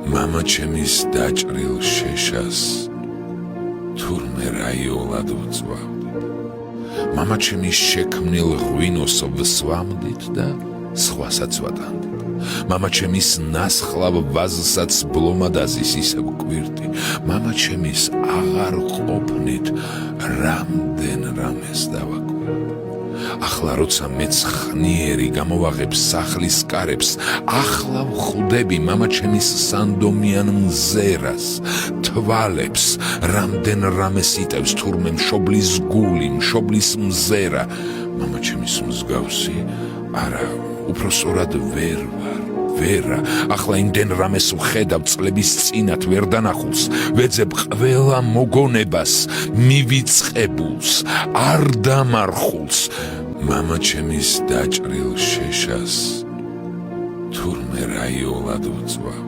მამა ჩემის დაჭრილ შეშას თურმე რაიოლად ვწვავდი. მამა ჩემის შექმნილ ღვინოს ვსვამდით და სხვასაც ვატანდით. მამა ჩემის ნასხლავ ვაზსაც ბლომადაზის ისევ გვირდი. მამა ჩემის აღარ ყოფნით რამდენ რამეს დავაკვირდი. ახლა როცა მეც ხნიერი გამოვაღებ სახლის კარებს, ახლა ვხვდები მამა ჩემის სანდომიან მზერას, თვალებს, რამდენ რამეს იტევს თურმე მშობლის გული, მშობლის მზერა. მამა ჩემის მსგავსი არა, უფრო სწორად ვერ ვარ. ვერა, ახლა იმდენ რამეს ვხედავ წლების წინათ ვერ დანახულს, ვეძებ ყველა მოგონებას, მივიწყებულს, არ დამარხულს. მამა ჩემის დაჭრილ შეშას თურმე რაიოლად ვწვავ.